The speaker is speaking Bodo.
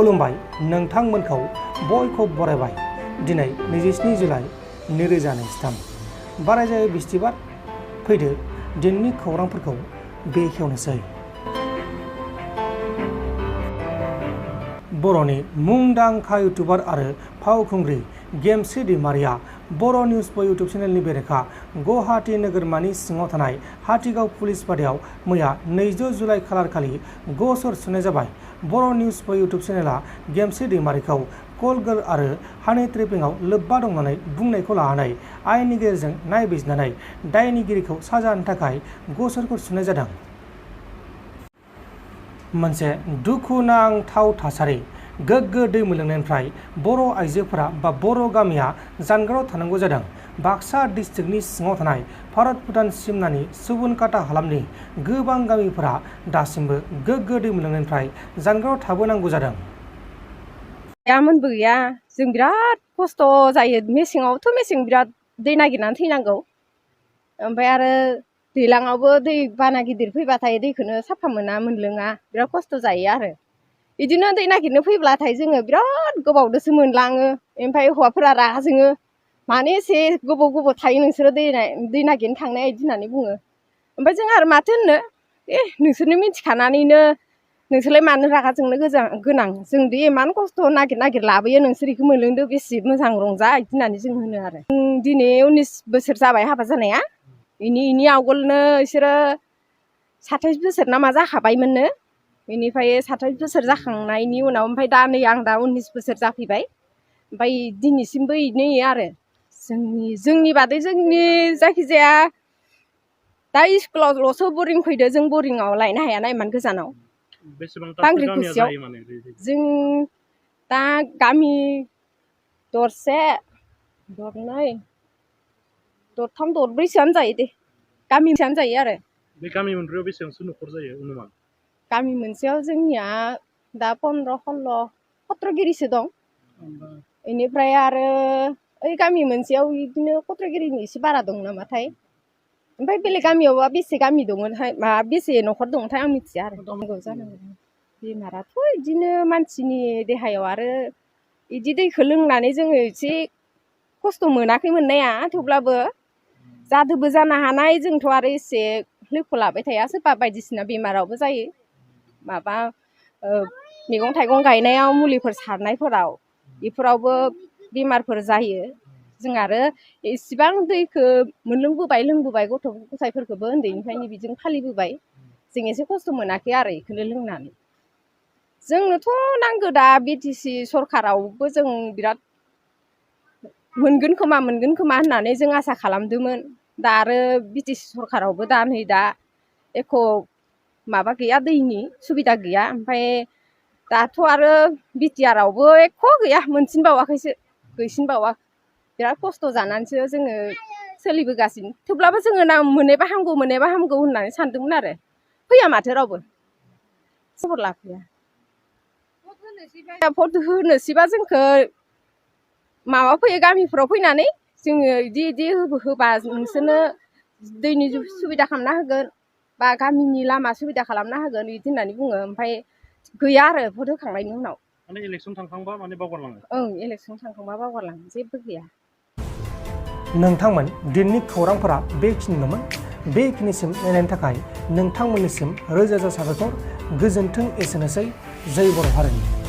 खुलुमबाय नोंथांमोनखौ बयखौ बरायबाय दिनै 27 जुलाइ 2023 बारायजायो बिस्थिबार फैदो दिननि खौरांफोरखौ बेखेवनोसै। बर'नि मुंदांखा इउटुबार आरो फावखुंग्रि गेमस्रि दैमारिया बर' निउज बय इउटुब चेनेलनि बेरेखा गुवाहाटी नोगोरमानि सिङाव थानाय हाथिगाव पुलिस बादायाव मैया 2 जुलाइ खालारखालि गसर सुनाय जाबाय। बर' निउज बय इउटुब चेनेला गेमस्रि दैमारिखौ कल गार्ल आरो हानि ट्रेपिंआव लोब्बा दं होननानै बुंनायखौ लानानै आयेननि गेजेरजों नायबिजिरनानै दायनिगिरिखौ साजा होनो थाखाय गसरखौ सुनाय जादों। मोनसे दुखुनांथाव थासारि गोग्गो दै मोनलोंनायनिफ्राय बर' आइजोफोरा बा बर' गामिया जानगाराव थानांगौ जादों। बाक्सा डिस्ट्रिक्टनि सिङाव थानाय भारत भुटान सिमनानि सुबुनकाटा हालामनि गोबां गामिफोरा दासिमबो गोग्गो दै मोनलोंनायनिफ्राय जानगाराव थाबोनांगौ जादों। गैयामोनबो गैया जों बिराद खस्थ' जायो। मेसेङावथ' मेसें बिराद दै नागिरनानै थैनांगौ। ओमफ्राय आरो दैलाङावबो दै बाना गिदिर फैबाथाय दैखौनो साफा मोना मोनलोङा बिराद खस्थ' जायो आरो बिदिनो दै नागिरनो फैब्लाथाय जोङो बिराद गोबावदोसो मोनलाङो। ओमफ्राय हौवाफोरा रागा जोङो, मानो एसे गोबाव थायो नोंसोरो दै नागिरनो थांनाय बिदि होननानै बुङो। ओमफ्राय जों आरो माथो होननो, नोंसोरनो मिथिखानानैनो नोंसोरलाय मानो रागा जोंनो गोनां, जोंदि इमान खस्थ' नागिर लाबोयो, नोंसोर बेखौ मोनलोंदो बेसे मोजां रंजा बिदि होननानै जों होनो आरो। दिनै 19 बोसोर जाबाय हाबा जानाया। इनि आवगोलनो बिसोरो 27 बोसोर ना मा जाखाबायमोननो। बेनिफ्राय 27 बोसोर जाखांनायनि उनाव ओमफ्राय दा नै आं दा 19 बोसोर जाफैबाय। ओमफ्राय दिनैसिमबो इनो आरो जोंनि बादै जोंनि जायखिजाया दा स्कुलावल'सो बरिं फैदो, जों बरिंआव लायनो हायाना इमान गोजानाव। बांग्रिखुसियाव जों दा गामि दरसे दरनै दरथाम दरब्रैसोआनो जायो दे, गामिसेयानो जायो आरो। बे गामि मोनब्रैयाव बेसेबांसो न'खर जायो अनुमान? गामि मोनसेयाव जोंनिया दा 15-16 गिरिसो दं। बेनिफ्राय आरो ओइ गामि मोनसेयाव बिदिनो खत्रगिरिनि एसे बारा दं नामाथाय। ओमफ्राय बेलेग गामियावबा बेसे गामि दङथाय, बेसे न'खर दङथाय आं मिथिया आरो। बेमाराथ' बिदिनो मानसिनि देहायाव आरो बिदि दैखौ लोंनानै जोङो एसे खस्थ' मोनाखै मोननाया, थेवब्लाबो जादोबो जानो हानाय। जोंथ' आरो एसे लोखौ लाबाय थाया, सोरबा बायदिसिना बेमारावबो जायो। माबा मैगं थाइगं गायनायाव मुलिफोर सारनायफोराव बेफोरावबो बेमारफोर जायो। जों आरो इसेबां दैखौ मोनलोंबोबाय लोंबोबाय, गथ' गथायफोरखौबो उन्दैनिफ्रायनो बिदिनो फालिबोबाय। जों एसे खस्थ' मोनाखै आरो बेखौनो लोंनानै। जोंनोथ' नांगौ दा बिटिसि सरखारावबो जों बिराद मोनगोन खोमा होननानै जों आसा खालामदोंमोन। दा आरो बिटिसि सरखारावबो दा नै दा एख' माबा गैया, दैनि सुबिदा गैया। ओमफ्राय दाथ' आरो बिटिआरआवबो एख' गैया, मोनसिनबावाखैसो, गैसिनबावा। बिराद खस्थ' जानानैसो जोङो सोलिबोगासिनो। थेवब्लाबो जोङो मोननायबा हामगौ होननानै सानदोंमोन आरो। फैया माथो रावबो खबर लाफैया। भट होनोसैबा जोंखौ माबा फैयो, गामिफोराव फैनानै जोङो बिदि होबा नोंसोरनो दैनि सुबिदा खालामना होगोन बा गामिनि लामा सुबिदा खालामना होगोन बिदि होननानै बुङो। ओमफ्राय गैया आरो भट होखांनायनि उनाव। माने इलेक्सन थांखांबा माने बावगारलाङो। इलेक्सन थांखांबा बावगारलाङो, जेबो गैया। नोंथांमोन दिननि खौरांफोरा बेखिनिल'मोन। बेखिनिसिम नायनायनि थाखाय नोंथांमोननिसिम रोजा रोजा साबायखर। गोजोन्थों। एसेनोसै। जय बर' हारिनि।